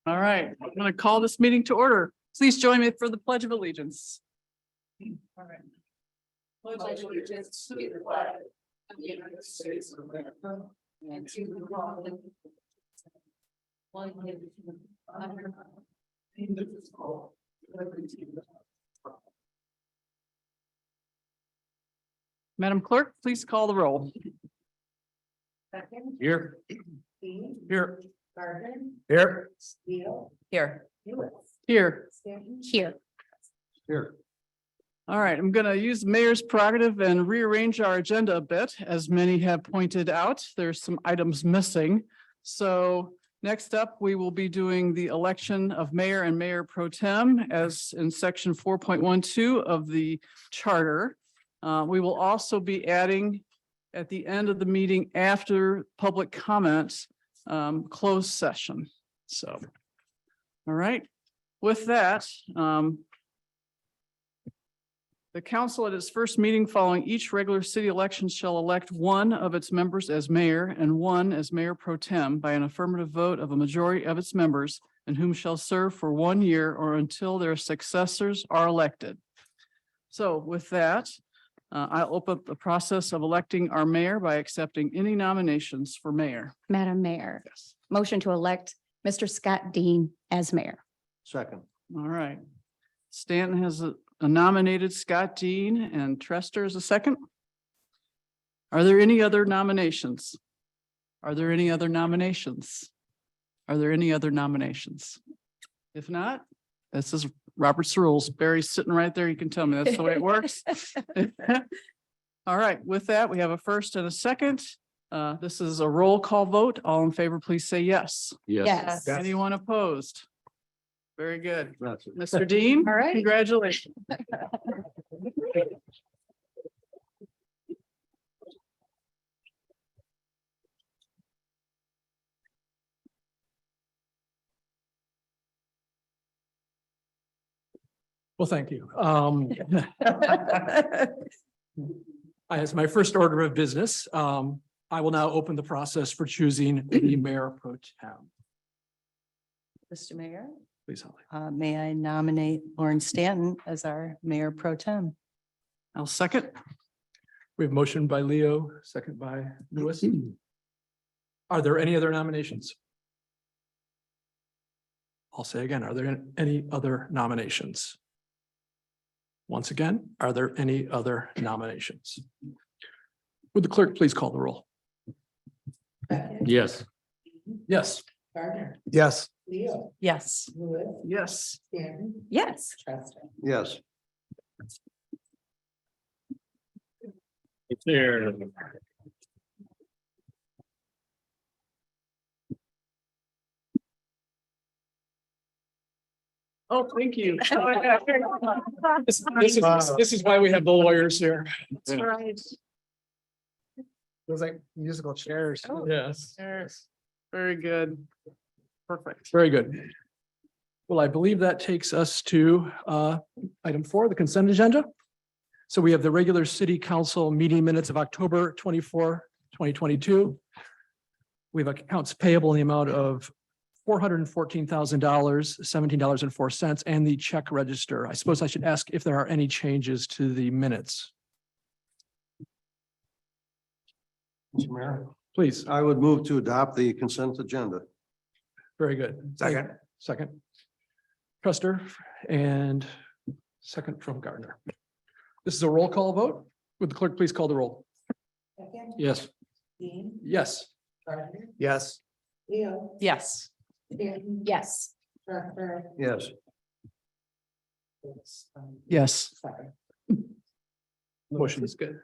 All right, I'm going to call this meeting to order. Please join me for the Pledge of Allegiance. All right. Pledge allegiance to the flag of the United States of America and to the republic one nation under God, indivisible, with liberty and justice. Madam Clerk, please call the roll. Second. Here. Dean. Here. Gardner. Here. Steele. Here. Lewis. Here. Stanton. Here. Here. All right, I'm going to use the mayor's prerogative and rearrange our agenda a bit. As many have pointed out, there's some items missing. So next up, we will be doing the election of mayor and mayor pro tem as in section 4.12 of the charter. We will also be adding at the end of the meeting after public comments, closed session. So, all right, with that, the council at its first meeting following each regular city election shall elect one of its members as mayor and one as mayor pro tem by an affirmative vote of a majority of its members, and whom shall serve for 1 year or until their successors are elected. So with that, I'll open up the process of electing our mayor by accepting any nominations for mayor. Madam Mayor, Yes. motion to elect Mr. Scott Dean as mayor. Second. All right. Stanton has nominated Scott Dean and Trester as a second. Are there any other nominations? Are there any other nominations? Are there any other nominations? If not, this is Robert's rules. Barry's sitting right there. You can tell me that's the way it works. All right, with that, we have a first and a second. This is a roll call vote. All in favor, please say yes. Yes. Anyone opposed? Very good. Mr. Dean? All right. Congratulations. Well, thank you. As my first order of business, I will now open the process for choosing the mayor pro tem. Mr. Mayor, Please, Holly. may I nominate Lauren Stanton as our mayor pro tem? I'll second. We have motion by Leo, second by Lewis. Are there any other nominations? I'll say again, are there any other nominations? Once again, are there any other nominations? Would the clerk please call the roll? Second. Yes. Yes. Gardner. Yes. Steele. Yes. Lewis. Yes. Stanton. Yes. Trester. Yes. There. Oh, thank you. This is why we have the lawyers here. That's right. Feels like musical chairs. Yes. Yes. Very good. Perfect. Very good. Well, I believe that takes us to item 4, the consent agenda. So we have the regular city council meeting minutes of October 24, 2022. We have accounts payable in the amount of $414,000, $17.04, and the check register. I suppose I should ask if there are any changes to the minutes. Mr. Mayor, Please. I would move to adopt the consent agenda. Very good. Second. Second. Trester and second from Gardner. This is a roll call vote. Would the clerk please call the roll? Second. Yes. Dean. Yes. Gardner. Yes. Leo. Yes. Stanton. Yes. Trester. Yes. Yes. Sorry. Motion is good.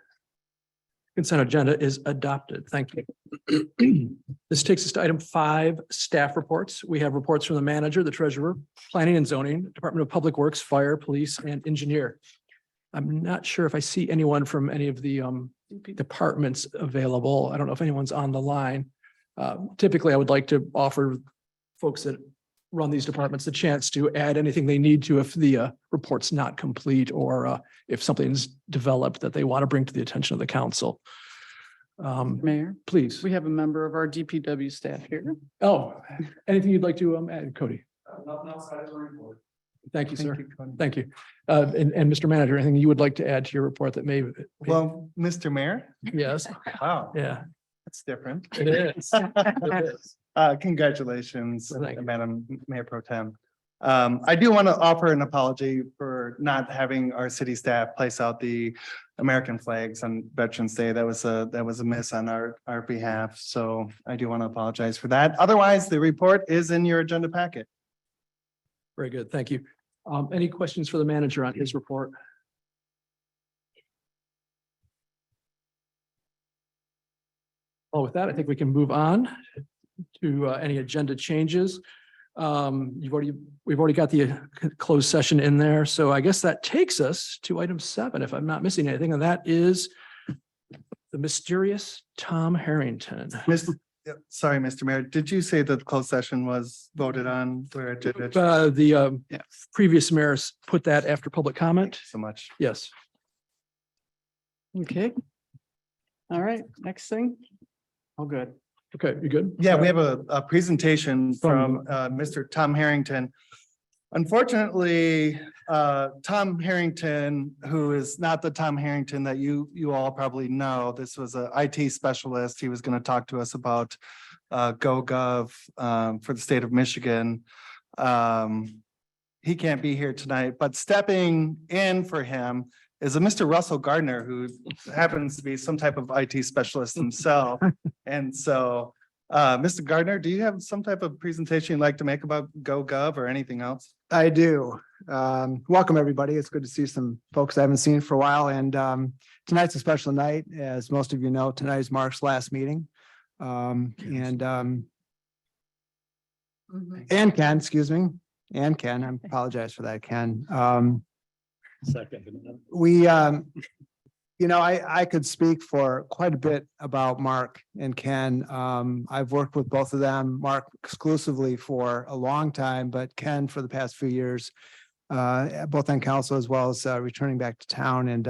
Consent agenda is adopted. Thank you. This takes us to item 5, staff reports. We have reports from the manager, the treasurer, planning and zoning, Department of Public Works, fire, police, and engineer. I'm not sure if I see anyone from any of the departments available. I don't know if anyone's on the line. Typically, I would like to offer folks that run these departments the chance to add anything they need to if the report's not complete or if something's developed that they want to bring to the attention of the council. Mayor, Please. we have a member of our DPW staff here. Oh, anything you'd like to add, Cody? Thank you, sir. Thank you. And Mr. Manager, anything you would like to add to your report that may? Well, Mr. Mayor, Yes, wow, yeah, that's different. it is. It is. Congratulations, Thank you. Madam Mayor Pro Tem. I do want to offer an apology for not having our city staff place out the American flags on Veterans Day. That was a miss on our behalf. So I do want to apologize for that. Otherwise, the report is in your agenda packet. Very good. Thank you. Any questions for the manager on his report? Well, with that, I think we can move on to any agenda changes. We've already got the closed session in there. So I guess that takes us to item 7, if I'm not missing anything, and that is the mysterious Tom Harrington. Sorry, Mr. Mayor, did you say that the closed session was voted on? Where did it? The Yeah. previous mayors put that after public comment. So much. Yes. Okay. All right, next thing. All good. Okay, you good? Yeah, we have a presentation from Mr. Tom Harrington. Unfortunately, Tom Harrington, who is not the Tom Harrington that you all probably know, this was a IT specialist. He was going to talk to us about GoGov for the state of Michigan. He can't be here tonight, but stepping in for him is a Mr. Russell Gardner, who happens to be some type of IT specialist himself. And so, Mr. Gardner, do you have some type of presentation you'd like to make about GoGov or anything else? I do. Welcome, everybody. It's good to see some folks I haven't seen for a while. And tonight's a special night. As most of you know, tonight is Mark's last meeting. And Ken, excuse me, and Ken, I apologize for that, Ken. We, I could speak for quite a bit about Mark and Ken. I've worked with both of them, Mark exclusively for a long time, but Ken for the past few years, both on council as well as returning back to town. And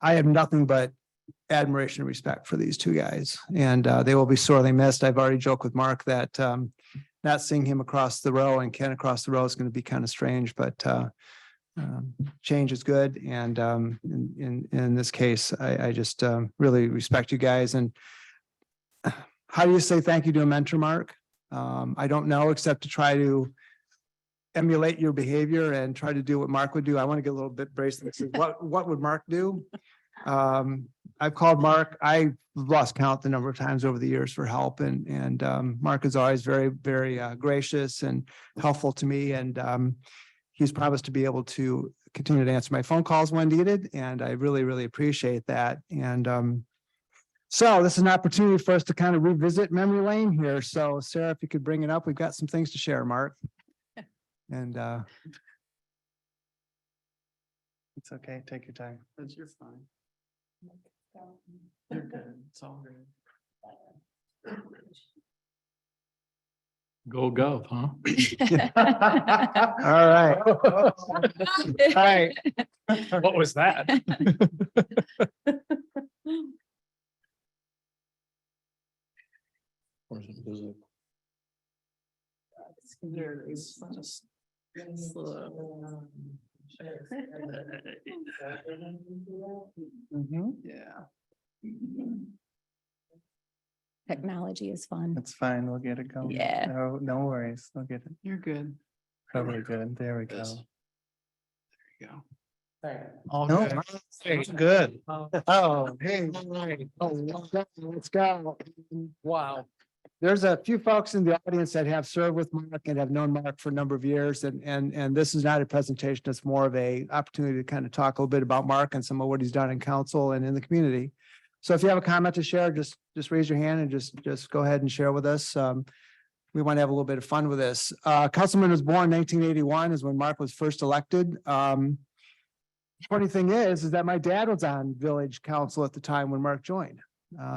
I have nothing but admiration and respect for these two guys, and they will be sorely missed. I've already joked with Mark that not seeing him across the row and Ken across the row is going to be kind of strange, but change is good. And in this case, I just really respect you guys. And how do you say thank you to a mentor, Mark? I don't know, except to try to emulate your behavior and try to do what Mark would do. I want to get a little bit braced. What would Mark do? I've called Mark. I've lost count the number of times over the years for help, and Mark is always very, very gracious and helpful to me. And he's promised to be able to continue to answer my phone calls when needed, and I really, really appreciate that. And so this is an opportunity for us to kind of revisit memory lane here. So Sarah, if you could bring it up, we've got some things to share, Mark. And It's okay, take your time. That's your fine. You're good. It's all good. Go Gov, huh? all right. All right. What was that? There is just slow. Yeah. Technology is fun. It's fine, we'll get it going. Yeah. No worries, we'll get it. You're good. Probably good. There we go. Yes. There you go. All No, good. it's good. Oh, hey, let's go. Wow. There's a few folks in the audience that have served with Mark and have known Mark for a number of years. And this is not a presentation. It's more of a opportunity to kind of talk a little bit about Mark and some of what he's done in council and in the community. So if you have a comment to share, just raise your hand and just go ahead and share with us. We want to have a little bit of fun with this. Councilman was born in 1981 is when Mark was first elected. Funny thing is that my dad was on village council at the time when Mark joined.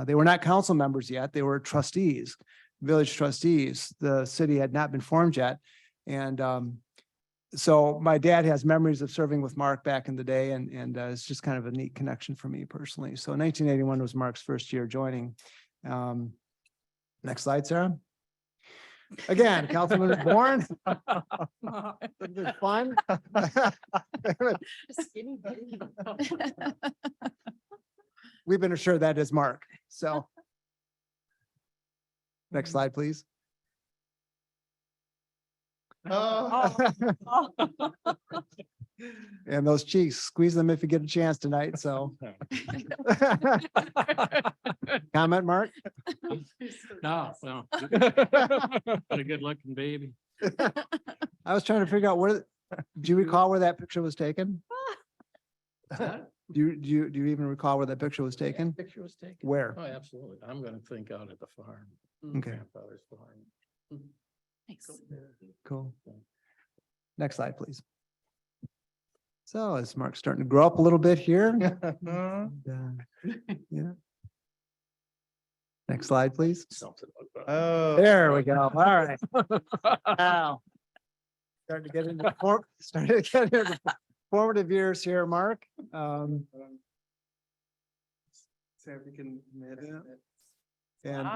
They were not council members yet. They were trustees, village trustees. The city had not been formed yet. And so my dad has memories of serving with Mark back in the day, and it's just kind of a neat connection for me personally. So 1981 was Mark's first year joining. Next slide, Sarah. Again, Councilman Warren. Fun. We've been assured that is Mark, so. Next slide, please. Oh. And those cheeks, squeeze them if you get a chance tonight, so. Comment, Mark? No, well. What a good looking baby. I was trying to figure out where, do you recall where that picture was taken? Do you even recall where that picture was taken? Picture was taken. Where? Oh, absolutely. I'm gonna think out at the farm. Okay. Grandfather's farm. Thanks. Cool. Next slide, please. So is Mark starting to grow up a little bit here? And, yeah. Next slide, please. Something like that. Oh. There we go. All right. Now. Starting to get into formative years here, Mark. See if we can. And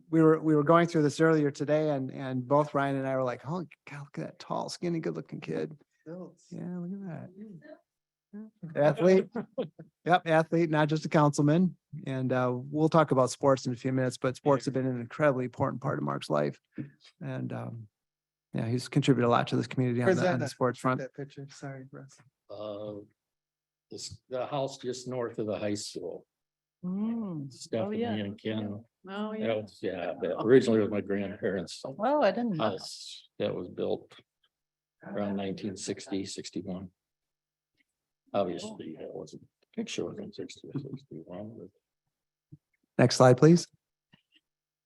we were going through this earlier today and both Ryan and I were like, oh, God, look at that tall, skinny, good looking kid. Yeah, look at that. Athlete. Yep, athlete, not just a councilman. And we'll talk about sports in a few minutes, but sports have been an incredibly important part of Mark's life. And yeah, he's contributed a lot to this community on Where's the, that on the at? sports front. That picture, sorry, Russ. The house just north of the high school. Stephanie yeah. and Ken. Oh, That was, yeah, that originally was my grandparents' Oh, I didn't know. house that was built around 1960, 61. Obviously, it wasn't, picture was in 60 or 61, but Next slide, please.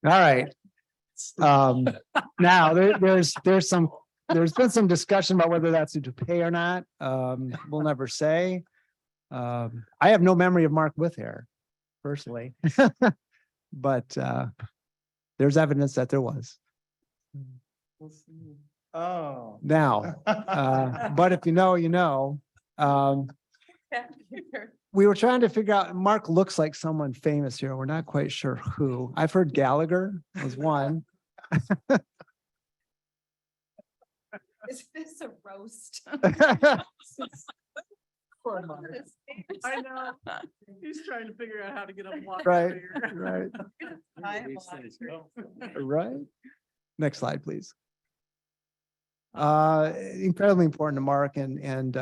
All right. Now there's been some discussion about whether that's a toupee or not. We'll never say. I have no memory of Mark with hair personally. But there's evidence that there was. Oh. Now, but if you know, you know. We were trying to figure out, Mark looks like someone famous here. We're not quite sure who. I've heard Gallagher was one. Is this a roast? I know. He's trying to figure out how to get up. Right, right, these things go. right. Next slide, please. Incredibly important to Mark and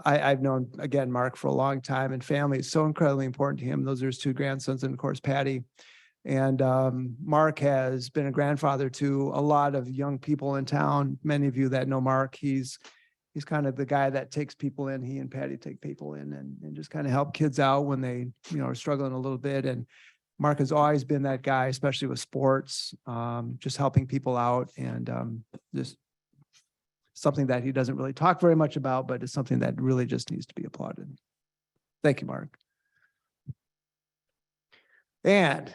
I've known, again, Mark for a long time, and family is so incredibly important to him. Those are his two grandsons and of course Patty. And Mark has been a grandfather to a lot of young people in town. Many of you that know Mark, he's kind of the guy that takes people in. He and Patty take people in and just kind of help kids out when they, are struggling a little bit. And Mark has always been that guy, especially with sports, just helping people out and just something that he doesn't really talk very much about, but it's something that really just needs to be applauded. Thank you, Mark. And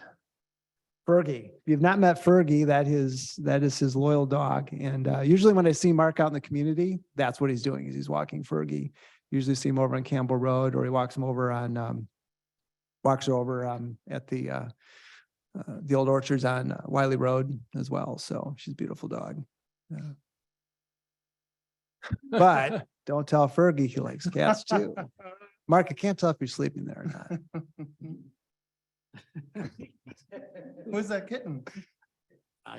Fergie, if you've not met Fergie, that is his loyal dog. And usually when I see Mark out in the community, that's what he's doing, is he's walking Fergie. Usually see him over on Campbell Road, or he walks him over on at the old orchards on Wiley Road as well. So she's a beautiful dog. Yeah. But don't tell Fergie he likes cats too. Mark, I can't tell if you're sleeping there or not. Who's that kitten? No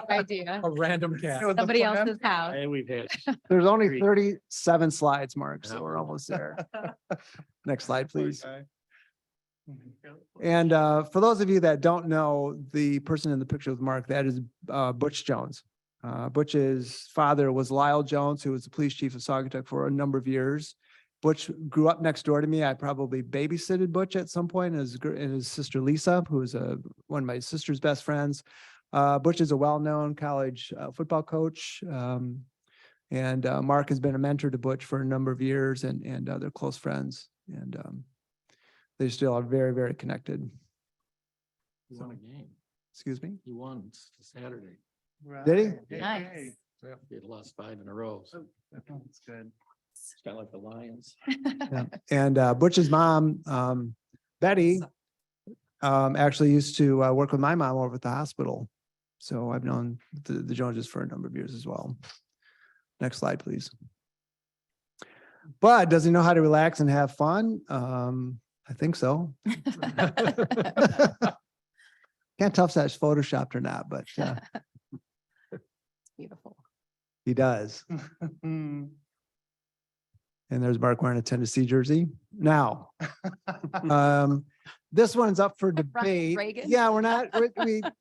idea. A random cat. Somebody else's house. We've had. There's only 37 slides, Mark, so we're almost there. Next slide, please. And for those of you that don't know, the person in the picture with Mark, that is Butch Jones. Butch's father was Lyle Jones, who was the police chief of Saugatuck for a number of years. Butch grew up next door to me. I probably babysitted Butch at some point, and his sister Lisa, who is one of my sister's best friends. Butch is a well-known college football coach. And Mark has been a mentor to Butch for a number of years, and they're close friends. And they still are very, very connected. He won a game. Excuse me? He won Saturday. Did he? Nice. He had lost 5 in a row. So That's good. it's kind of like the Lions. Yeah. And Butch's mom, Betty, actually used to work with my mom over at the hospital. So I've known the Joneses for a number of years as well. Next slide, please. But does he know how to relax and have fun? I think so. Can't tell if that's photoshopped or not, but Beautiful. he does. And there's Mark wearing a Tennessee jersey. Now, this one's up for debate. Reagan? Yeah, we're not, the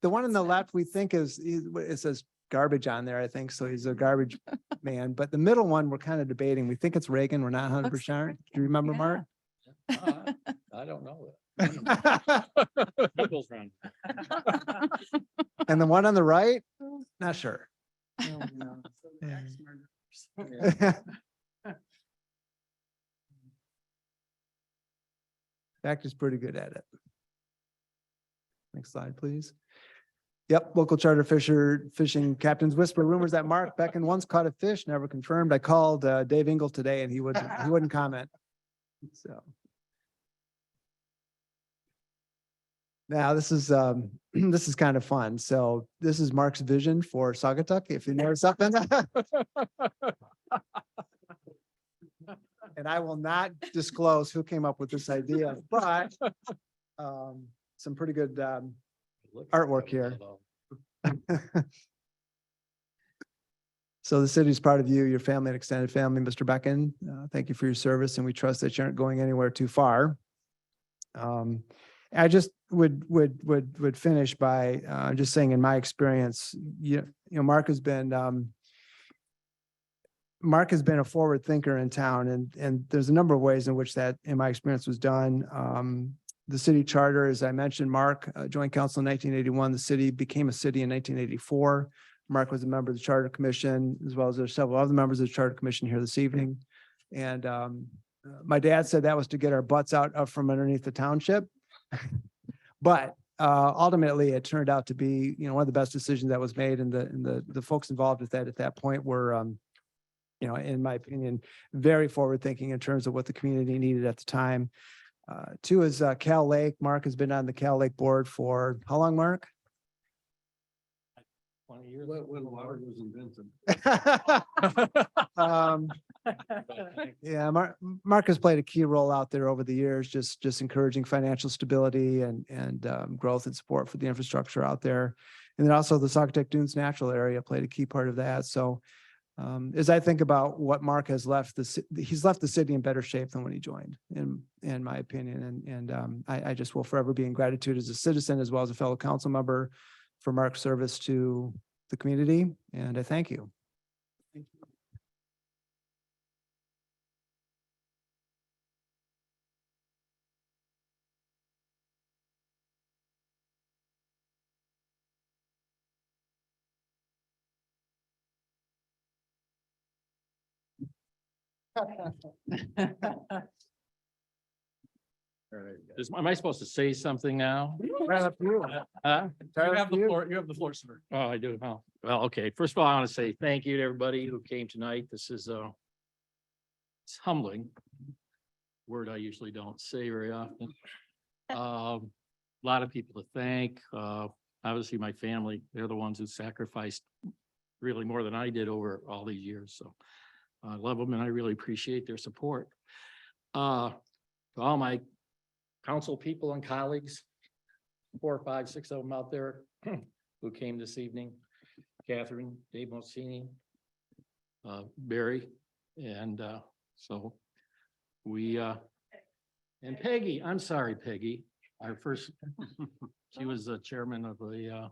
one on the left, we think it says garbage on there, I think. So he's a garbage man. But the middle one, we're kind of debating. We think it's Reagan. We're not 100%. Do you remember, Mark? I don't know that. Nichols run. And the one on the right? Not sure. Fact is pretty good at it. Next slide, please. Yep, local charter fishing captains whisper rumors that Mark Becken once caught a fish, never confirmed. I called Dave Engel today and he wouldn't comment. So. Now this is kind of fun. So this is Mark's vision for Saugatuck, if you know something. And I will not disclose who came up with this idea, but some pretty good artwork here. So the city's proud of you, your family and extended family, Mr. Becken. Thank you for your service, and we trust that you aren't going anywhere too far. I just would finish by just saying, in my experience, you know, Mark has been a forward thinker in town, and there's a number of ways in which that, in my experience, was done. The city charter, as I mentioned, Mark joined council in 1981. The city became a city in 1984. Mark was a member of the Charter Commission, as well as there's several other members of the Charter Commission here this evening. And my dad said that was to get our butts out from underneath the township. But ultimately, it turned out to be, you know, one of the best decisions that was made, and the folks involved with that at that point were, you know, in my opinion, very forward thinking in terms of what the community needed at the time. Two is Cal Lake. Mark has been on the Cal Lake board for how long, Mark? 20 years. When water was invented. Yeah, Mark has played a key role out there over the years, just encouraging financial stability and growth and support for the infrastructure out there. And then also the Saugatuck Dunes Natural Area played a key part of that. So as I think about what Mark has left, he's left the city in better shape than when he joined, in my opinion. And I just will forever be in gratitude as a citizen, as well as a fellow council member, for Mark's service to the community. And I thank you. Am I supposed to say something now? Right up to you. Huh? You have the floor, sir. Oh, I do. Oh, well, okay. First of all, I want to say thank you to everybody who came tonight. This is it's humbling. Word I usually don't say very often. A lot of people to thank. Obviously my family, they're the ones who sacrificed really more than I did over all these years. So I love them and I really appreciate their support. To all my council people and colleagues, 4, 5, 6 of them out there who came this evening, Catherine, Dave Mosini, Barry, and so we, and Peggy, I'm sorry, Peggy, our first, she was the chairman of the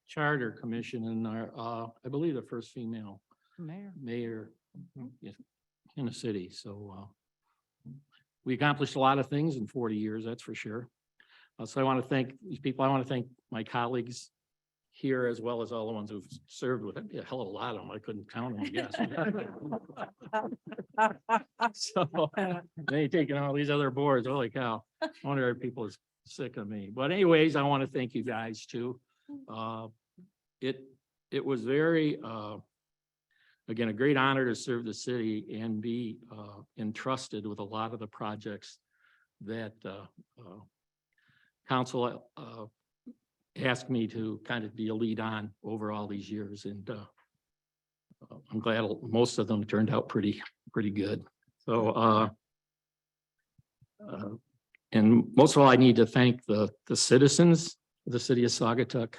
Charter Commission, and our, I believe the first female mayor in the city. So we accomplished a lot of things in 40 years, that's for sure. So I want to thank these people. I want to thank my colleagues here, as well as all the ones who've served with it. Be a hell of a lot of them. I couldn't count them, I guess. So they taking all these other boards. Holy cow. I wonder if people are sick of me. But anyways, I want to thank you guys too. It was very again, a great honor to serve the city and be entrusted with a lot of the projects that council asked me to kind of be a lead on over all these years. And I'm glad most of them turned out pretty good. So and most of all, I need to thank the citizens of the city of Saugatuck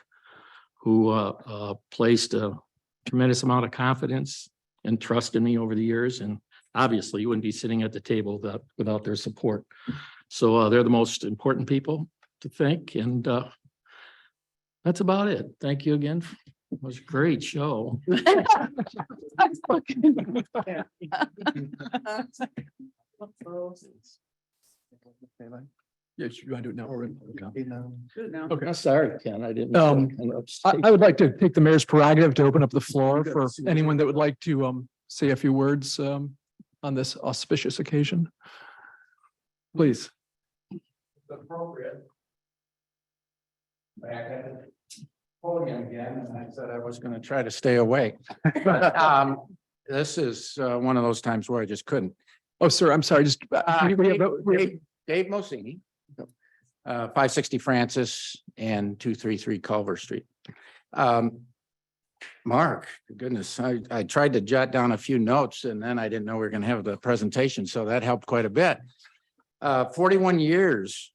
who placed a tremendous amount of confidence and trust in me over the years. And obviously you wouldn't be sitting at the table without their support. So they're the most important people to thank. And that's about it. Thank you again. It was a great show. Yes, you want to do it now? or- Okay, I'm sorry, Ken, I didn't. I would like to take the mayor's prerogative to open up the floor for anyone that would like to say a few words on this auspicious occasion. Please. Appropriate. Back at the podium again, and I said I was gonna try to stay awake. But this is one of those times where I just couldn't. Oh, sir, I'm sorry, just. can you- we have- Dave Mosini. 560 Francis and 233 Culver Street. Mark, goodness, I tried to jot down a few notes and then I didn't know we were gonna have the presentation, so that helped quite a bit. 41 years.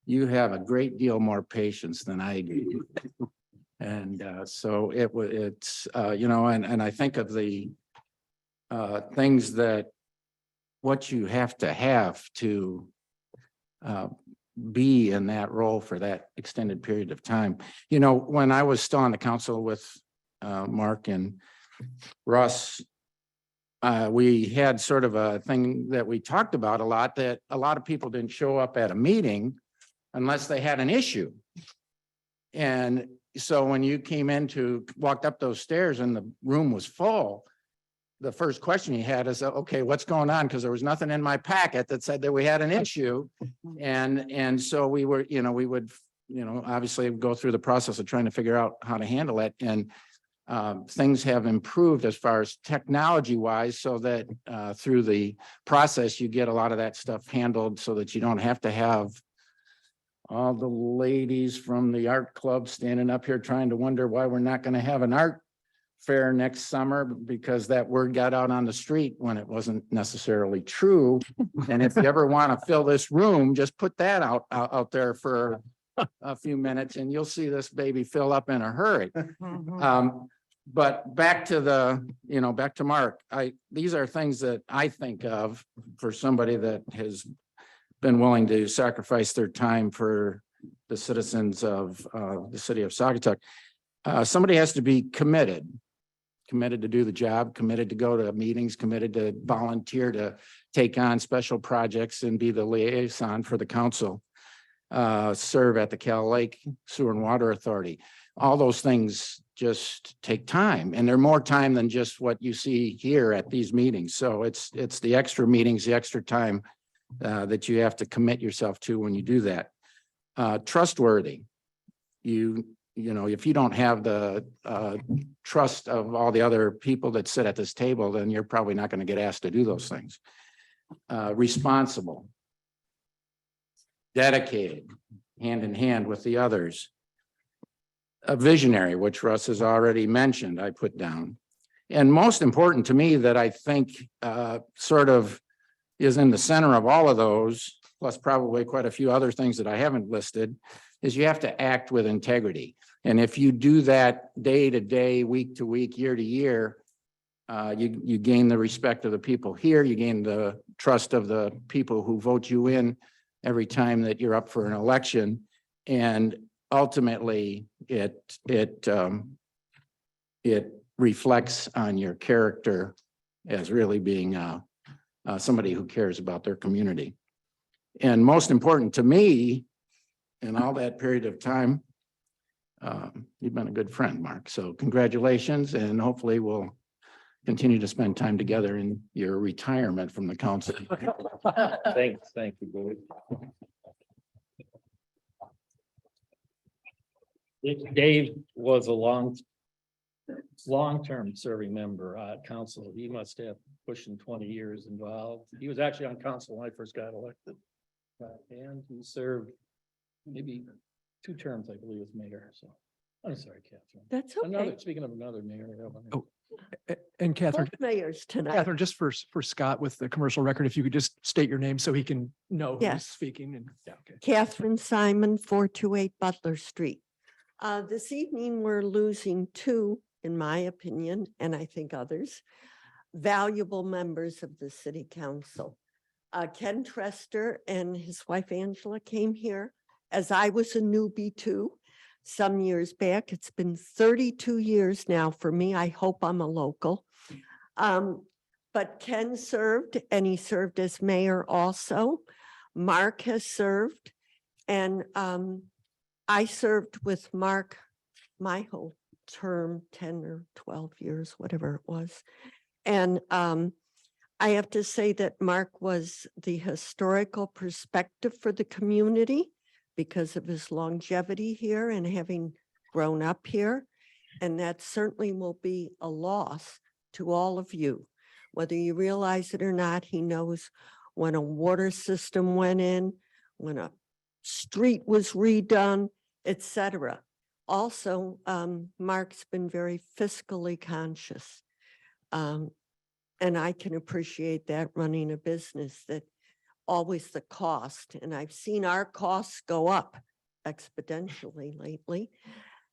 You have a great deal more patience than I do. And so it's you know, and I think of the things that what you have to be in that role for that extended period of time. You know, when I was still on the council with Mark and Russ, we had sort of a thing that we talked about a lot, that a lot of people didn't show up at a meeting unless they had an issue. And so when you walked up those stairs and the room was full, the first question you had is, okay, what's going on? Because there was nothing in my packet that said that we had an issue. And so we would, obviously go through the process of trying to figure out how to handle it. And things have improved as far as technology wise, so that through the process, you get a lot of that stuff handled so that you don't have to have all the ladies from the art club standing up here trying to wonder why we're not going to have an art fair next summer, because that word got out on the street when it wasn't necessarily true. And if you ever want to fill this room, just put that out there for a few minutes and you'll see this baby fill up in a hurry. But back to Mark, these are things that I think of for somebody that has been willing to sacrifice their time for the citizens of the city of Saugatuck. Somebody has to be committed to do the job, committed to go to meetings, committed to volunteer to take on special projects and be the liaison for the council, serve at the Cal Lake Sewer and Water Authority. All those things just take time, and they're more time than just what you see here at these meetings. So it's the extra meetings, the extra time that you have to commit yourself to when you do that. Trustworthy. If you don't have the trust of all the other people that sit at this table, then you're probably not going to get asked to do those things. Responsible, dedicated, hand in hand with the others. A visionary, which Russ has already mentioned, I put down. And most important to me, that I think sort of is in the center of all of those, plus probably quite a few other things that I haven't listed, is you have to act with integrity. And if you do that day to day, week to week, year to year, you gain the respect of the people here, you gain the trust of the people who vote you in every time that you're up for an election. And ultimately, it reflects on your character as really being somebody who cares about their community. And most important to me, in all that period of time, you've been a good friend, Mark. So congratulations, and hopefully we'll continue to spend time together in your retirement from the council. Thanks, thank you, Billy. Dave was a long long-term serving member at council. He must have pushing 20 years involved. He was actually on council when I first got elected. And he served maybe 2 terms, I believe, as mayor, so. I'm sorry, Catherine. That's Another, okay. speaking of another mayor. Oh, And Catherine, Both mayors tonight. Catherine, just for Scott with the commercial record, if you could just state your name so he can know who's Yes. speaking and, yeah, okay. Catherine Simon, 428 Butler Street. This evening, we're losing 2, in my opinion, and I think others, valuable members of the city council. Ken Trester and his wife Angela came here as I was a newbie too, some years back. It's been 32 years now for me. I hope I'm a local. But Ken served, and he served as mayor also. Mark has served, and I served with Mark my whole term, 10 or 12 years, whatever it was. And I have to say that Mark was the historical perspective for the community because of his longevity here and having grown up here. And that certainly will be a loss to all of you. Whether you realize it or not, he knows when a water system went in, when a street was redone, etc. Also, Mark's been very fiscally conscious. And I can appreciate that running a business, that always the cost. And I've seen our costs go up exponentially lately.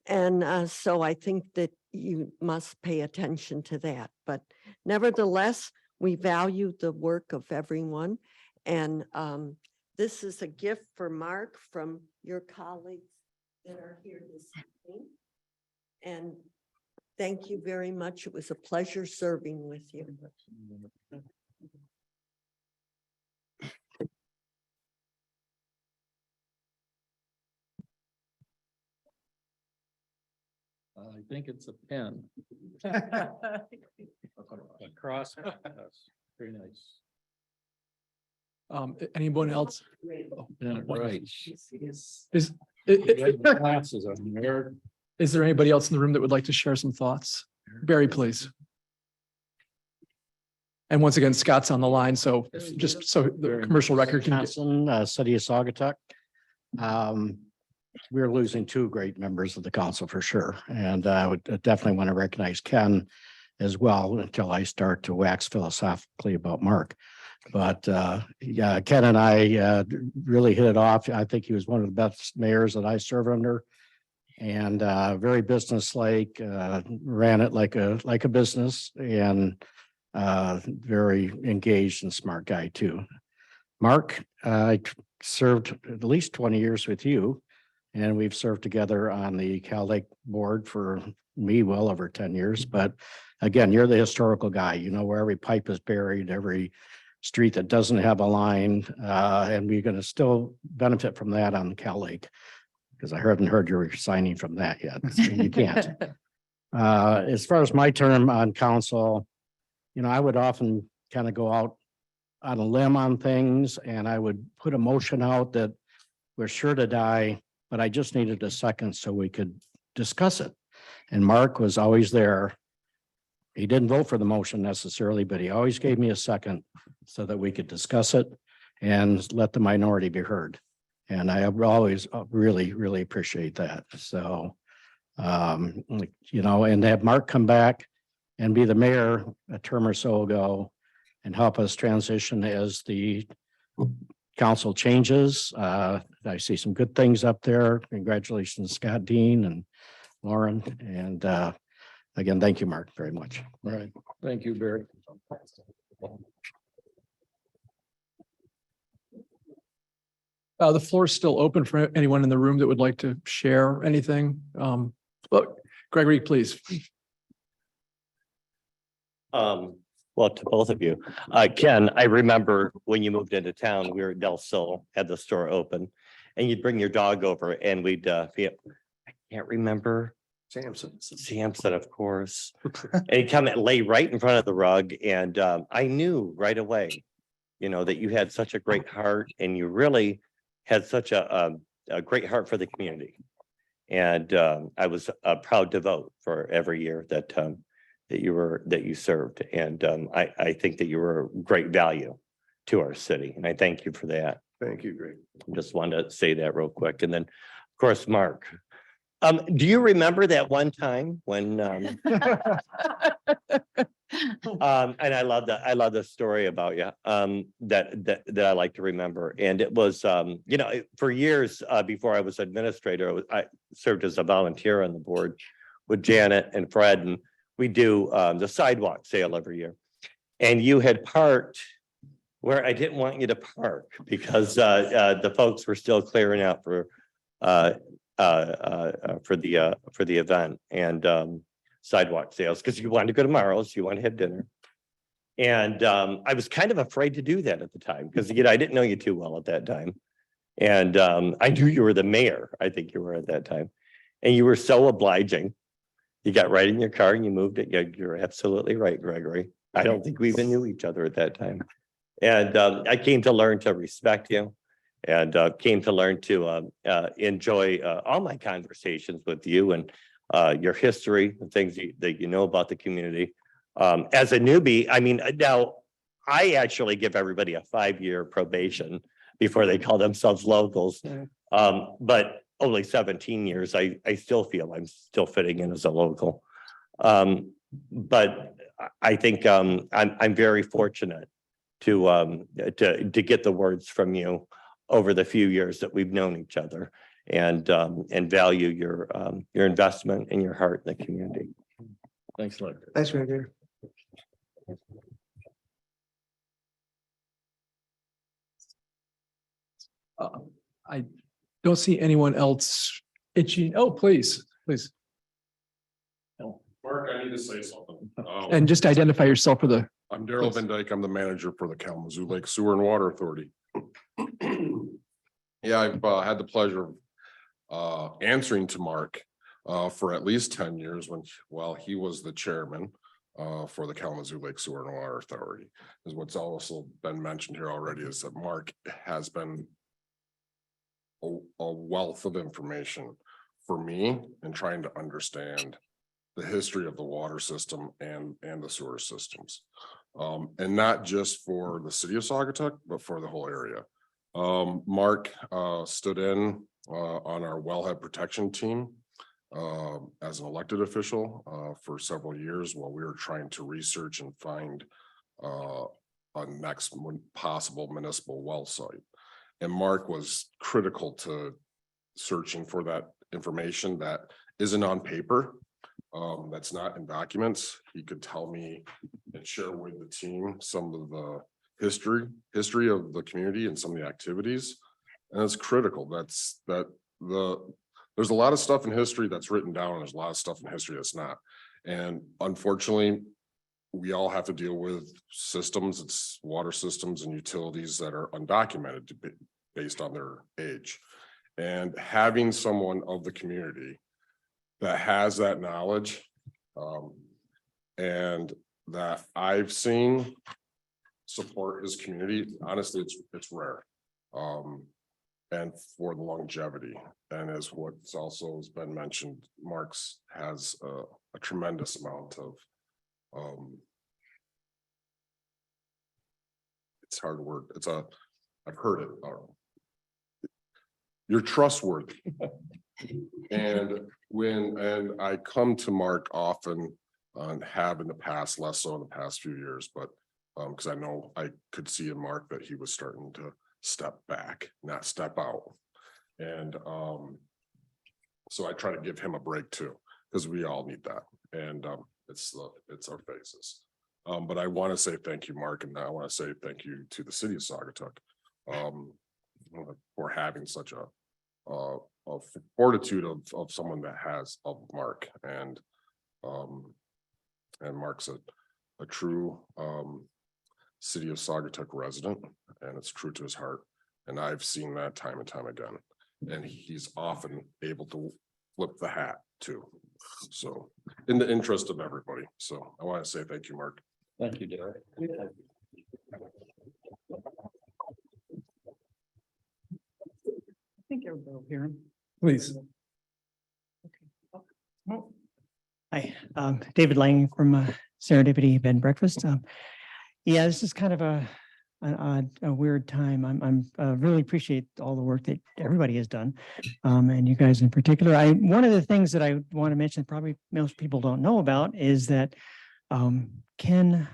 And so I think that you must pay attention to that. But nevertheless, we value the work of everyone. And this is a gift for Mark from your colleagues that are here this evening. And thank you very much. It was a pleasure serving with you. I think it's a pen. A cross. Very nice. Anyone else? Yeah, right. Is, Glasses on there. is there anybody else in the room that would like to share some thoughts? Barry, please. And once again, Scott's on the line, so just so the commercial record can. Johnson, City of Saugatuck. We're losing 2 great members of the council for sure. And I would definitely want to recognize Ken as well until I start to wax philosophically about Mark. But yeah, Ken and I really hit it off. I think he was one of the best mayors that I served under. And very businesslike, ran it like a business, and very engaged and smart guy too. Mark, I served at least 20 years with you, and we've served together on the Cal Lake board for me well over 10 years. But again, you're the historical guy. You know where every pipe is buried, every street that doesn't have a line, and we're going to still benefit from that on Cal Lake, because I haven't heard you're resigning from that yet. So you can't. As far as my term on council, you know, I would often kind of go out on a limb on things, and I would put a motion out that we're sure to die, but I just needed a second so we could discuss it. And Mark was always there. He didn't vote for the motion necessarily, but he always gave me a second so that we could discuss it and let the minority be heard. And I always really, really appreciate that. So, you know, and have Mark come back and be the mayor a term or so ago and help us transition as the council changes. I see some good things up there. Congratulations, Scott Dean and Lauren. And again, thank you, Mark, very much. All right. Thank you, Barry. The floor is still open for anyone in the room that would like to share anything. Look, Gregory, please. Well, to both of you, Ken, I remember when you moved into town, we were at Del Sol, had the store open, and you'd bring your dog over and we'd, I can't remember. Samson, of course. And he'd come and lay right in front of the rug. And I knew right away, you know, that you had such a great heart and you really had such a great heart for the community. And I was proud to vote for every year that that you served. And I think that you were a great value to our city, and I thank you for that. Thank you, Greg. Just wanted to say that real quick. And then, of course, Mark. Do you remember that one time when and I love the story about you, that I like to remember. And it was, you know, for years, before I was administrator, I served as a volunteer on the board with Janet and Fred, and we do, the sidewalk sale every year. And you had parked where I didn't want you to park because, the folks were still clearing out for the event and, sidewalk sales, because you wanted to go to Marl's, you want to have dinner. And I was kind of afraid to do that at the time because, you know, I didn't know you too well at that time. And I knew you were the mayor, I think you were at that time. And you were so obliging. You got right in your car and you moved it. Yeah, you're absolutely right, Gregory. I don't think we even knew each other at that time. And I came to learn to respect you and came to learn to enjoy all my conversations with you and your history and things that you know about the community. As a newbie, I mean, now I actually give everybody a 5-year probation before they call themselves locals. But only 17 years, I still feel I'm still fitting in as a local. But I think I'm very fortunate to get the words from you over the few years that we've known each other. And value your investment and your heart in the community. Thanks a lot. Thanks, Gregory. I don't see anyone else itching. Oh, please. Mark, I need to say something. And just identify yourself for the, I'm Daryl Van Dyke. I'm the manager for the Kalamazoo Lake Sewer and Water Authority. Yeah, I've had the pleasure of answering to Mark for at least 10 years while he was the chairman for the Kalamazoo Lake Sewer and Water Authority. Is what's also been mentioned here already is that Mark has been a wealth of information for me in trying to understand the history of the water system and the sewer systems. And not just for the city of Saugatuck, but for the whole area. Mark stood in on our wellhead protection team as an elected official for several years while we were trying to research and find a next possible municipal well site. And Mark was critical to searching for that information that isn't on paper, that's not in documents. He could tell me and share with the team some of the history of the community and some of the activities. And it's critical. There's a lot of stuff in history that's written down, and there's a lot of stuff in history that's not. And unfortunately, we all have to deal with systems, it's water systems and utilities that are undocumented based on their age. And having someone of the community that has that knowledge and that I've seen support his community, honestly, it's rare. And for the longevity, and as what's also has been mentioned, Mark's has a tremendous amount of it's hard word. I've heard it. You're trustworthy. And I come to Mark often and have in the past, less so in the past few years, but because I know I could see in Mark that he was starting to step back, not step out. And so I try to give him a break too, because we all need that. And it's our faces. But I want to say thank you, Mark, and I want to say thank you to the city of Saugatuck for having such a fortitude of someone that has of Mark. And Mark's a true city of Saugatuck resident, and it's true to his heart. And I've seen that time and time again. And he's often able to flip the hat too. So in the interest of everybody. So I want to say thank you, Mark. Thank you, Derek. I think everybody will hear him. please. David Lang from Serendipity Bed and Breakfast. Yeah, this is kind of a weird time. I'm really appreciate all the work that everybody has done, and you guys in particular. One of the things that I want to mention, probably most people don't know about, is that Ken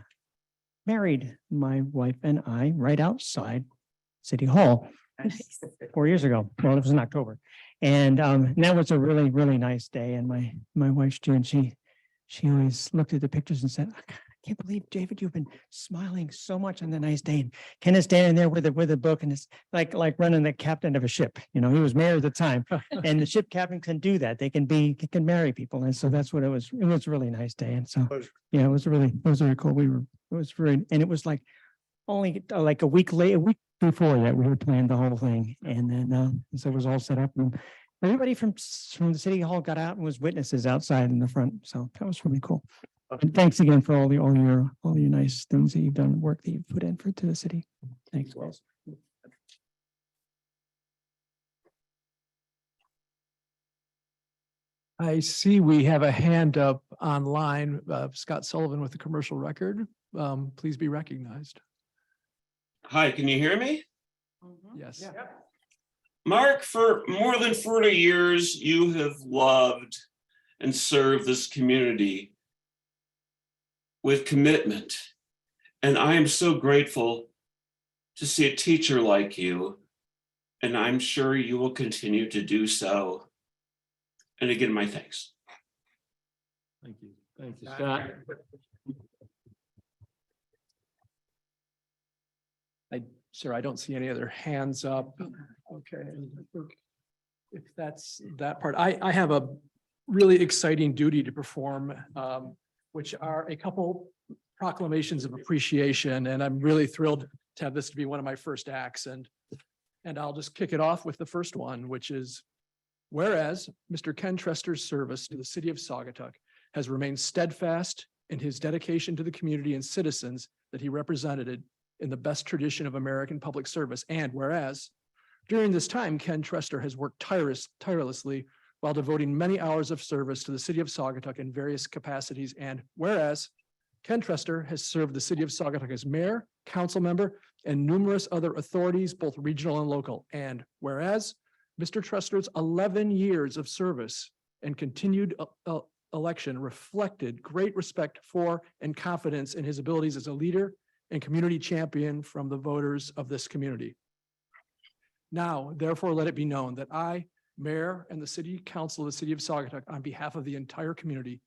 married my wife and I right outside City Hall 4 years ago. Well, it was in October. And that was a really, really nice day. And my wife's Jen, she always looked at the pictures and said, I can't believe, David, you've been smiling so much on the nice day. And Ken is standing there with a book, and it's like running the captain of a ship. You know, he was mayor at the time. And the ship captain can do that. They can marry people. And so that's what it was. It was a really nice day. And so, yeah, it was very cool. It was like only like a week before that, we had planned the whole thing, and then so it was all set up, and everybody from the city hall got out and was witnesses outside in the front. So that was really cool. And thanks again for all your nice things that you've done, work that you've put in to the city. Thanks, guys. I see we have a hand up online, Scott Sullivan with the commercial record. Please be recognized. Hi, can you hear me? Yes. Mark, for more than 40 years, you have loved and served this community with commitment. And I am so grateful to see a teacher like you. And I'm sure you will continue to do so. And again, my thanks. Thank you. Thank you, Scott. Sir, I don't see any other hands up. Okay. If that's that part, I have a really exciting duty to perform, which are a couple proclamations of appreciation. And I'm really thrilled to have this to be one of my first acts. And I'll just kick it off with the first one, which is, whereas Mr. Ken Trester's service to the city of Saugatuck has remained steadfast in his dedication to the community and citizens that he represented in the best tradition of American public service. And whereas during this time, Ken Trester has worked tirelessly while devoting many hours of service to the city of Saugatuck in various capacities. And whereas Ken Trester has served the city of Saugatuck as mayor, council member, and numerous other authorities, both regional and local. And whereas Mr. Trester's 11 years of service and continued election reflected great respect for and confidence in his abilities as a leader and community champion from the voters of this community. Now, therefore, let it be known that I, Mayor, and the City Council of the City of Saugatuck, on behalf of the entire community,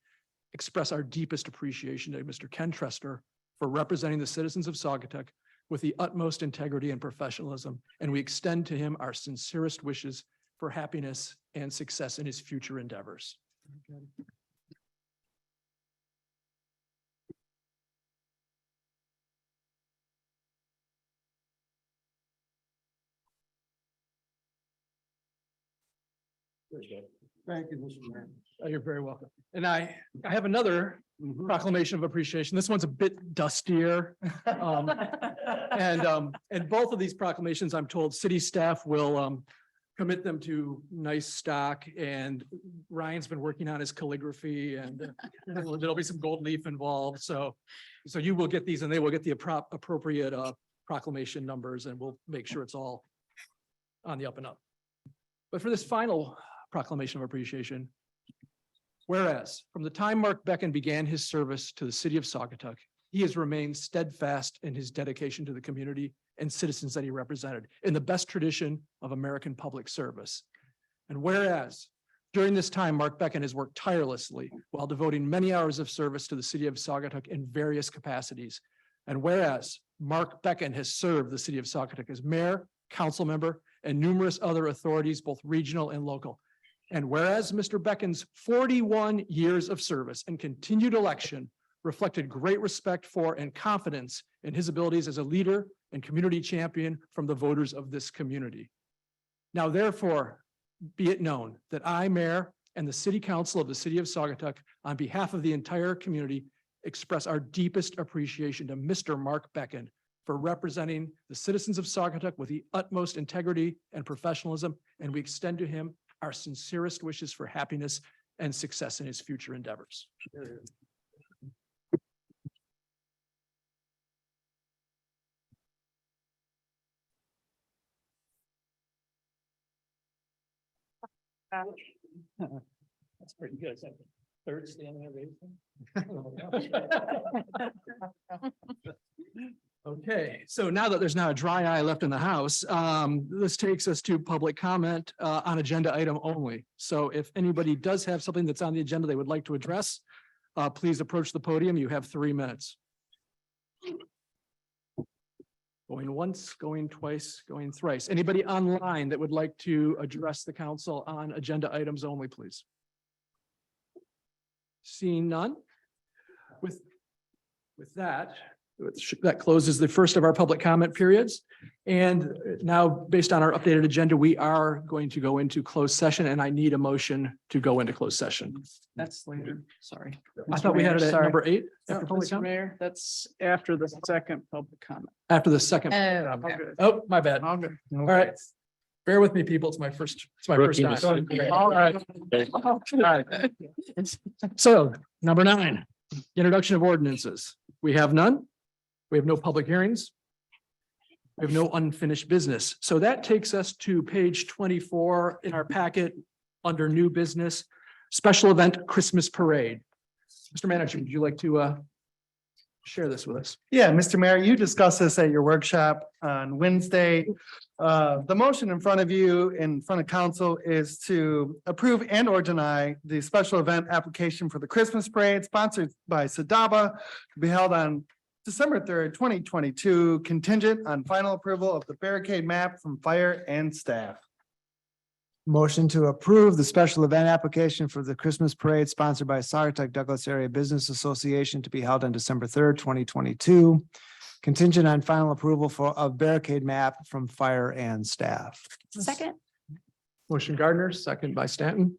express our deepest appreciation to Mr. Ken Trester for representing the citizens of Saugatuck with the utmost integrity and professionalism, and we extend to him our sincerest wishes for happiness and success in his future endeavors. Thank you, Mr. Mayor. Oh, you're very welcome. And I have another proclamation of appreciation. This one's a bit dustier. And both of these proclamations, I'm told, city staff will commit them to nice stock, and Ryan's been working on his calligraphy, and there'll be some gold leaf involved. So you will get these, and they will get the appropriate proclamation numbers, and we'll make sure it's all on the up and up. But for this final proclamation of appreciation, whereas from the time Mark Becken began his service to the city of Saugatuck, he has remained steadfast in his dedication to the community and citizens that he represented in the best tradition of American public service. And whereas during this time, Mark Becken has worked tirelessly while devoting many hours of service to the city of Saugatuck in various capacities. And whereas Mark Becken has served the city of Saugatuck as mayor, council member, and numerous other authorities, both regional and local. And whereas Mr. Becken's 41 years of service and continued election reflected great respect for and confidence in his abilities as a leader and community champion from the voters of this community. Now, therefore, be it known that I, Mayor, and the City Council of the City of Saugatuck, on behalf of the entire community, express our deepest appreciation to Mr. Mark Becken for representing the citizens of Saugatuck with the utmost integrity and professionalism, and we extend to him our sincerest wishes for happiness and success in his future endeavors. That's pretty good. Is that the third standing ovation? Okay, so now that there's not a dry eye left in the house, this takes us to public comment on agenda item only. So if anybody does have something that's on the agenda they would like to address, please approach the podium. You have 3 minutes. Going once, going twice, going thrice. Anybody online that would like to address the council on agenda items only, please? Seeing none. With that, that closes the first of our public comment periods. And now, based on our updated agenda, we are going to go into closed session, and I need a motion to go into closed session. That's later. Sorry. I thought we had it at Sorry. number 8. No, after public Mr. comment? Mayor, that's after the second public comment. After the second. Oh, public comment. okay. Oh, my bad. All good. All right. Bear with me, people. It's my first time. All right. All right. So, number 9, introduction of ordinances. We have none. We have no public hearings. We have no unfinished business. So that takes us to page 24 in our packet under new business, special event Christmas parade. Mr. Manager, would you like to share this with us? Yeah, Mr. Mayor, you discussed this at your workshop on Wednesday. The motion in front of you, in front of council, is to approve and or deny the special event application for the Christmas parade sponsored by Sadaba to be held on December 3rd, 2022, contingent on final approval of the barricade map from fire and staff. Motion to approve the special event application for the Christmas parade sponsored by Sagatuck Douglas Area Business Association to be held on December 3rd, 2022. Contingent on final approval of barricade map from fire and staff. Second. Motion Gardner, second by Stanton.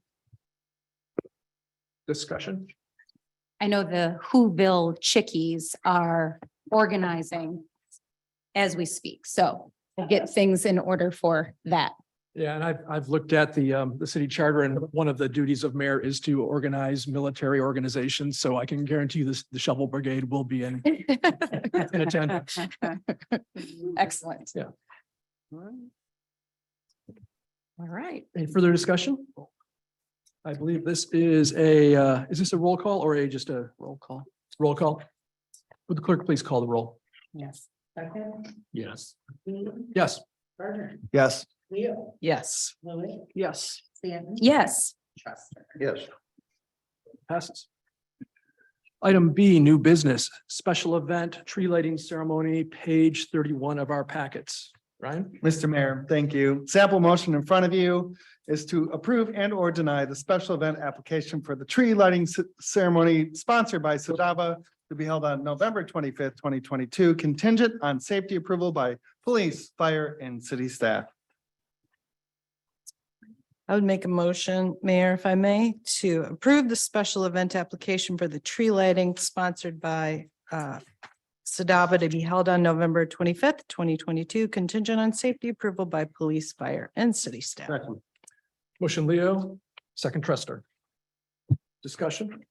Discussion. I know the Whoville Chickies are organizing as we speak, so we'll get things in order for that. Yeah, and I've looked at the city charter, and one of the duties of mayor is to organize military organizations. So I can guarantee this, the shovel brigade will be in attendance. Excellent. Yeah. All right. Any further discussion? I believe this is is this a roll call or just a roll call? Roll call. Would the clerk please call the roll? Yes. Second. Yes. Yes. Gardner. Yes. Leo. Yes. Lily. Yes. Stanton. Yes. Truster. Yes. Passes. Item B, new business, special event, tree lighting ceremony, page 31 of our packets. Ryan? Mr. Mayor, thank you. Sample motion in front of you is to approve and or deny the special event application for the tree lighting ceremony sponsored by Sadaba to be held on November 25th, 2022, contingent on safety approval by police, fire, and city staff. I would make a motion, Mayor, if I may, to approve the special event application for the tree lighting sponsored by Sadaba to be held on November 25th, 2022, contingent on safety approval by police, fire, and city staff. Second. Motion Leo, second Truster. Discussion?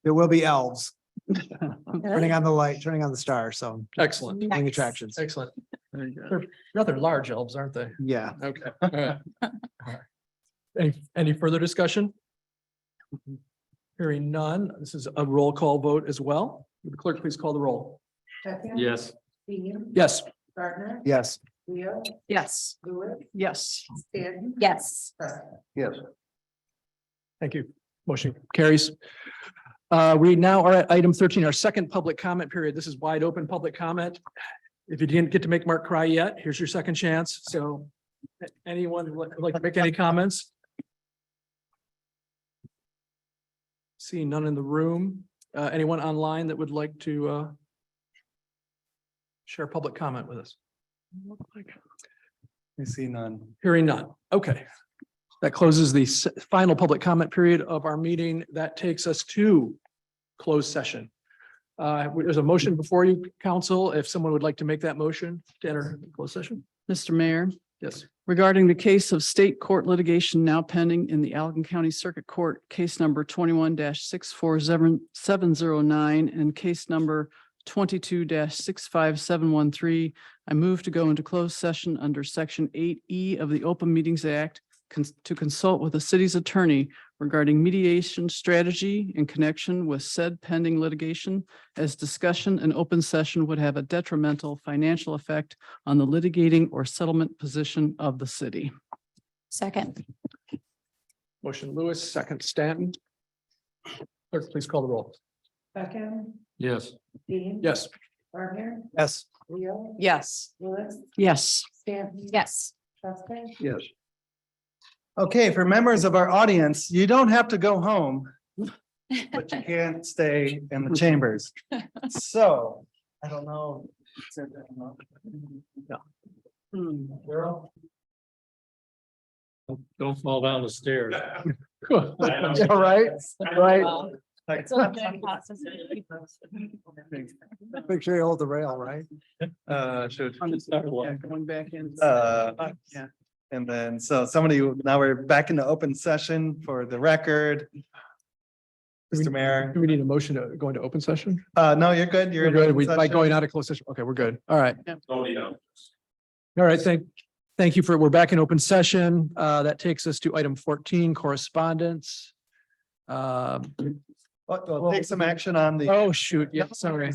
There will be elves. Turning on the light, turning on the star, so. Excellent. Ring attractions. Excellent. They're rather large elves, aren't they? Yeah. Okay. All right. All right. Any further discussion? Hearing none, this is a roll call vote as well. Would the clerk please call the roll? Second. Yes. Dean. Yes. Gardner. Yes. Leo. Yes. Lewis. Yes. Stanton. Yes. Truster. Yes. Thank you. Motion carries. We now are at item 13, our second public comment period. This is wide open public comment. If you didn't get to make Mark cry yet, here's your second chance. So anyone who would like to make any comments? Seeing none in the room. Anyone online that would like to share public comment with us? We see none. Hearing none. Okay. That closes the final public comment period of our meeting. That takes us to closed session. There's a motion before you, council. If someone would like to make that motion to enter closed session. Mr. Mayor, Yes. regarding the case of state court litigation now pending in the Allegan County Circuit Court, case number 21-647709 and case number 22-65713. I move to go into closed session under Section 8E of the Open Meetings Act to consult with the city's attorney regarding mediation strategy in connection with said pending litigation, as discussion in open session would have a detrimental financial effect on the litigating or settlement position of the city. Second. Motion Lewis, second Stanton. Clerk, please call the roll. Second, Yes. Dean. Yes. Gardner. Yes. Leo. Yes. Lewis. Yes. Stanton. Yes. Trusting. Yes. Okay, for members of our audience, you don't have to go home, but you can't stay in the chambers. So, I don't know. Girl? Don't fall down the stairs. All right, right. Make sure you hold the rail, right? Should. Yeah, going back in. Yeah. And then, so now we're back into open session for the record. Mr. Mayor, Do we need a motion to go into open session? no, you're good. You're We're in good. open We, by session. going out of closed session. Okay, we're good. All right. Oh, yeah. All right, thank you we're back in open session. That takes us to item 14, correspondence. We'll take some action on the. Oh, shoot. Yeah, sorry.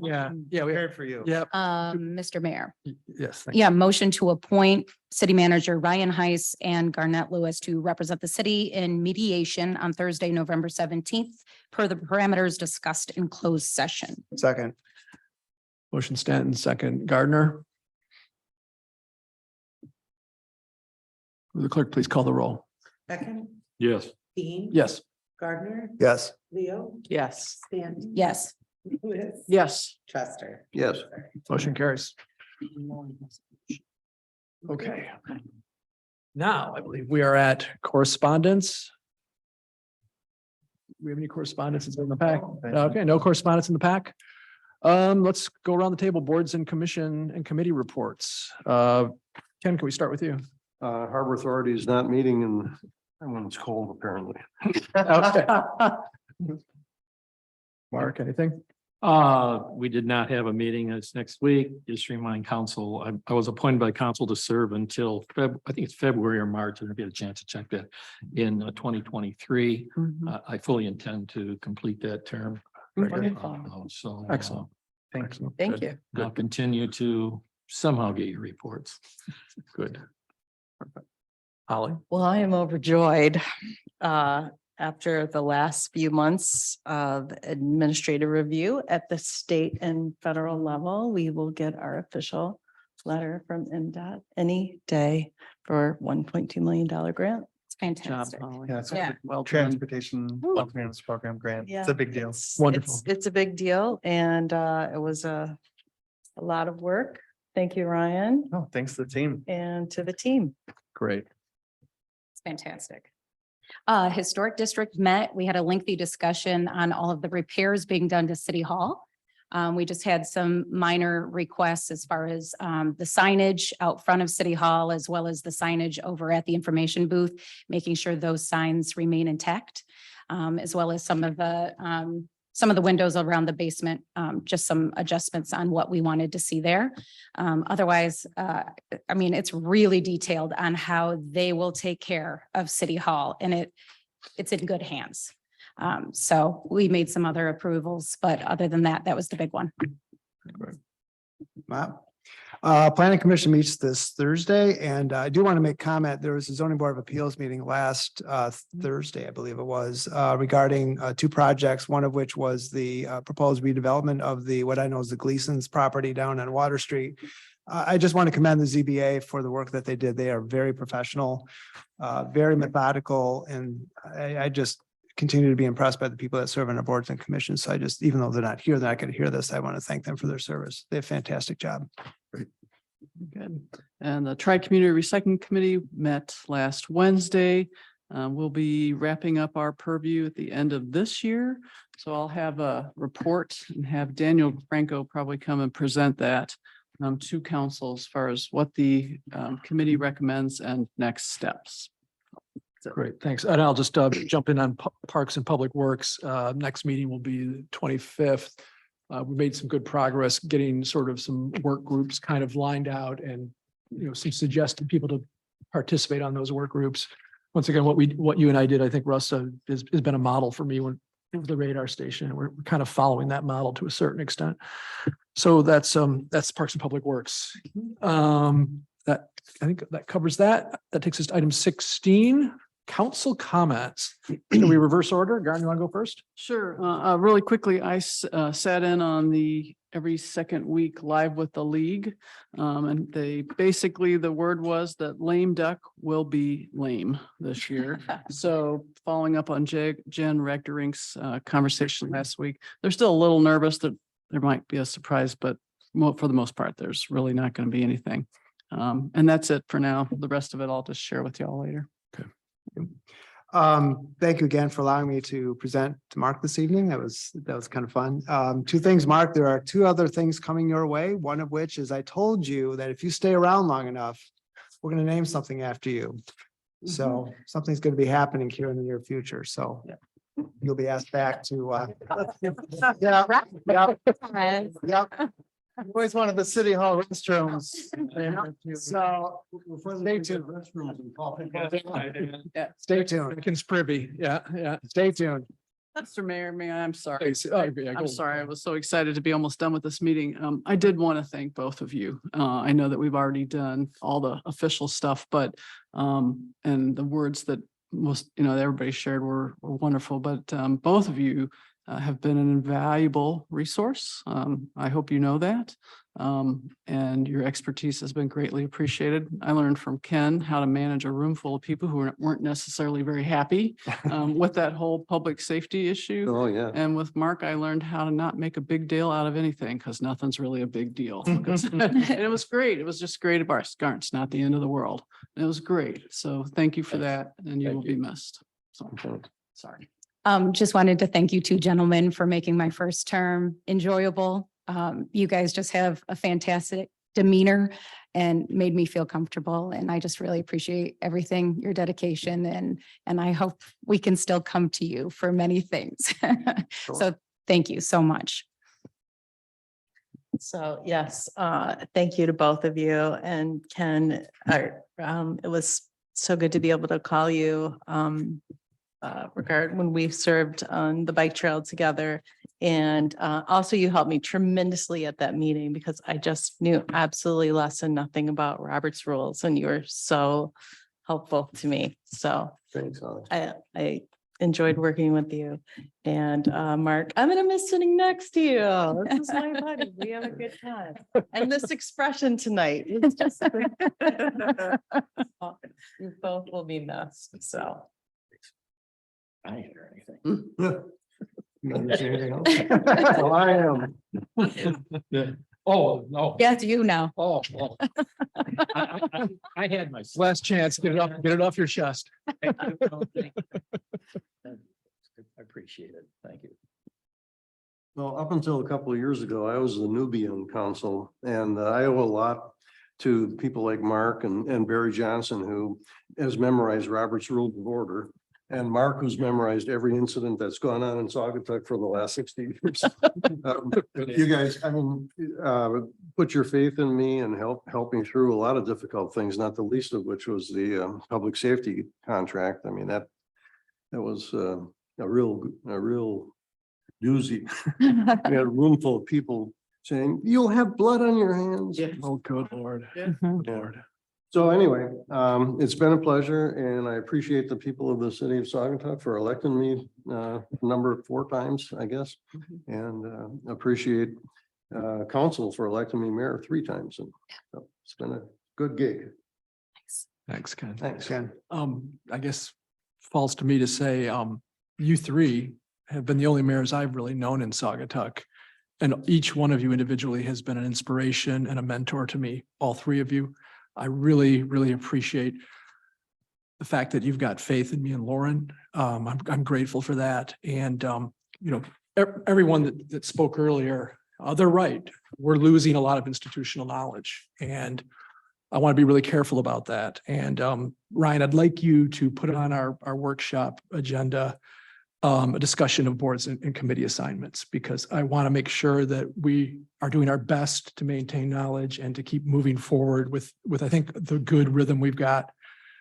Yeah, we Prepared for you. Yep. Mr. Mayor. Yes. thank you. Yeah, motion to appoint City Manager Ryan Heiss and Garnett Lewis to represent the city in mediation on Thursday, November 17th, per the parameters discussed in closed session. Second. Motion Stanton, second Gardner. Will the clerk please call the roll? Second, Yes. Dean. Yes. Gardner. Yes. Leo. Yes. Stanton. Yes. Lewis. Yes. Chester. Yes. Motion carries. Okay. Now, I believe we are at correspondence. Do we have any correspondence in the pack? Okay, no correspondence in the pack. Let's go around the table, boards and commission and committee reports. Ken, can we start with you? Harbor Authority is not meeting and when it's cold, apparently. Okay. Mark, anything? We did not have a meeting. It's next week. Just remind council, I was appointed by council to serve until I think it's February or March. I don't know if you had a chance to check that in 2023. I fully intend to complete that term. So. Excellent. Thank you. I'll continue to somehow get your reports. Good. Holly? Well, I am overjoyed. After the last few months of administrative review at the state and federal level, we will get our official letter from MDOT any day for $1.2 million grant. It's fantastic. Yeah, it's Yeah. well, transportation alternatives program grant. It's a big deal. Wonderful. It's a big deal and it was a lot of work. Thank you, Ryan, Oh, thanks to the team. and to the team. Great. It's fantastic. Historic District met. We had a lengthy discussion on all of the repairs being done to City Hall. We just had some minor requests as far as the signage out front of City Hall, as well as the signage over at the information booth, making sure those signs remain intact, as well as some of the windows around the basement, just some adjustments on what we wanted to see there. Otherwise, I mean, it's really detailed on how they will take care of City Hall, and it's in good hands. So we made some other approvals, but other than that, that was the big one. Wow. Planning Commission meets this Thursday, and I do want to make comment. There was a zoning board of appeals meeting last Thursday, I believe it was, regarding two projects, one of which was the proposed redevelopment of what I know is the Gleason's property down on Water Street. I just want to commend the ZBA for the work that they did. They are very professional, very methodical, and I just continue to be impressed by the people that serve on our boards and commissions. So even though they're not here, they're not going to hear this. I want to thank them for their service. They have a fantastic job. Good. And the Tri-Community Recycling Committee met last Wednesday. We'll be wrapping up our purview at the end of this year. So I'll have a report and have Daniel Franco probably come and present that to council as far as what the committee recommends and next steps. Great, thanks. And I'll just jump in on Parks and Public Works. Next meeting will be the 25th. We made some good progress getting sort of some work groups kind of lined out and, some suggested people to participate on those work groups. Once again, what you and I did, I think Russ has been a model for me when the radar station. We're kind of following that model to a certain extent. So that's Parks and Public Works. I think that covers that. That takes us to item 16, council comments. Can we reverse order? Garen, you want to go first? Sure. Really quickly, I sat in on the every second week live with the league. And basically the word was that lame duck will be lame this year. So following up on Jen Regderink's conversation last week, they're still a little nervous that there might be a surprise, but for the most part, there's really not going to be anything. And that's it for now. The rest of it I'll just share with y'all later. Thank you again for allowing me to present to Mark this evening. That was kind of fun. Two things, Mark, there are two other things coming your way. One of which is I told you that if you stay around long enough, we're going to name something after you. So something's going to be happening here in the near future. So you'll be asked back to, Always wanted the city hall restrooms. So stay tuned. Stay privy. Yeah. Stay tuned. Mr. Mayor, I'm sorry. Please. Oh, yeah, go. I'm sorry. I was so excited to be almost done with this meeting. I did want to thank both of you. I know that we've already done all the official stuff, but and the words that most, that everybody shared were wonderful, but both of you have been an invaluable resource. I hope you know that. And your expertise has been greatly appreciated. I learned from Ken how to manage a room full of people who weren't necessarily very happy with that whole public safety issue. Oh, yeah. And with Mark, I learned how to not make a big deal out of anything because nothing's really a big deal. And it was great. It was just great at It's not the end of the world. And it was great. So thank you for that. And you will be missed. So sorry. Just wanted to thank you two gentlemen for making my first term enjoyable. You guys just have a fantastic demeanor and made me feel comfortable. And I just really appreciate everything, your dedication, and I hope we can still come to you for many things. So thank you so much. So yes, thank you to both of you, and Ken, it was so good to be able to call you when we served on the bike trail together. And also you helped me tremendously at that meeting because I just knew absolutely less and nothing about Robert's rules, and you were so helpful to me. So Thanks, Alex. I enjoyed working with you. And Mark, I'm gonna miss sitting next to you. This is my buddy. We have a good time. And this expression tonight is just you both will be missed. So I didn't hear anything. You understand anything else? Oh, I am. Oh, no. Yes, you know. Oh. I had my. Last chance, get it off your chest. I appreciate it. Thank you. Well, up until a couple of years ago, I was the newbie on council, and I owe a lot to people like Mark and Barry Johnson, who has memorized Robert's Rules of Order. And Mark, who's memorized every incident that's gone on in Saugatuck for the last 60 years. You guys, put your faith in me and help me through a lot of difficult things, not the least of which was the public safety contract. I mean, that was a real doozy. We had a room full of people saying, "You'll have blood on your hands." Yeah. Oh, good Lord. Yeah. Lord. So anyway, it's been a pleasure, and I appreciate the people of the city of Saugatuck for electing me number 4 times, I guess. And appreciate council for electing me mayor 3 times. And so it's been a good gig. Thanks, Ken. Thanks, Ken. I guess falls to me to say, you 3 have been the only mayors I've really known in Saugatuck. And each one of you individually has been an inspiration and a mentor to me, all 3 of you. I really, really appreciate the fact that you've got faith in me and Lauren. I'm grateful for that. And, everyone that spoke earlier they're right. We're losing a lot of institutional knowledge, and I want to be really careful about that. And Ryan, I'd like you to put on our workshop agenda a discussion of boards and committee assignments, because I want to make sure that we are doing our best to maintain knowledge and to keep moving forward with I think the good rhythm we've got.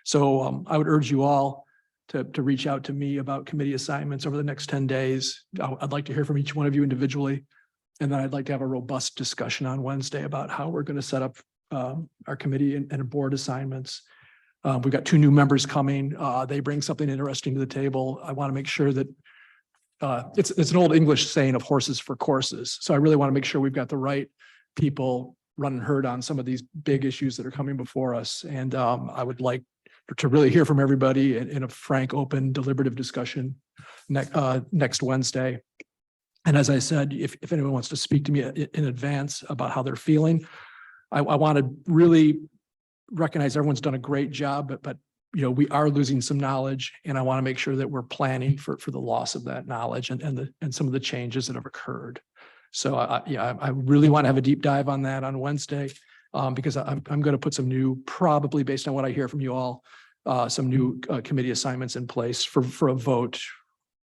So I would urge you all to reach out to me about committee assignments over the next 10 days. I'd like to hear from each one of you individually. And then I'd like to have a robust discussion on Wednesday about how we're going to set up our committee and board assignments. We've got 2 new members coming. They bring something interesting to the table. I want to make sure that it's an old English saying of horses for courses. So I really want to make sure we've got the right people running herd on some of these big issues that are coming before us. And I would like to really hear from everybody in a frank, open, deliberative discussion next Wednesday. And as I said, if anyone wants to speak to me in advance about how they're feeling, I want to really recognize everyone's done a great job, but you know, we are losing some knowledge, and I want to make sure that we're planning for the loss of that knowledge and some of the changes that have occurred. So I really want to have a deep dive on that on Wednesday, because I'm going to put some new, probably based on what I hear from you all, some new committee assignments in place for a vote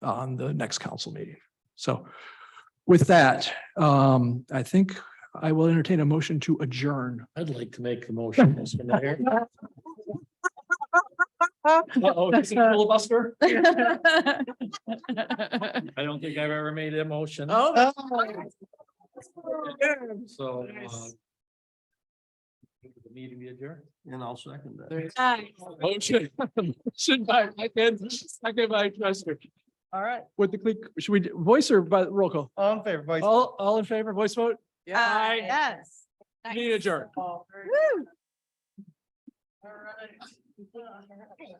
on the next council meeting. So with that, I think I will entertain a motion to adjourn. I'd like to make the motion, Mr. Mayor. Uh-oh, is it filibuster? I don't think I've ever made a motion. Oh. So. The meeting be adjourned. And I'll second that. Motion. Motion by Ken, second by Trester. All right. With the click, should we voice or by roll call? All in favor, voice. All in favor, voice vote? Yeah. Yes. Meeting adjourned. All right.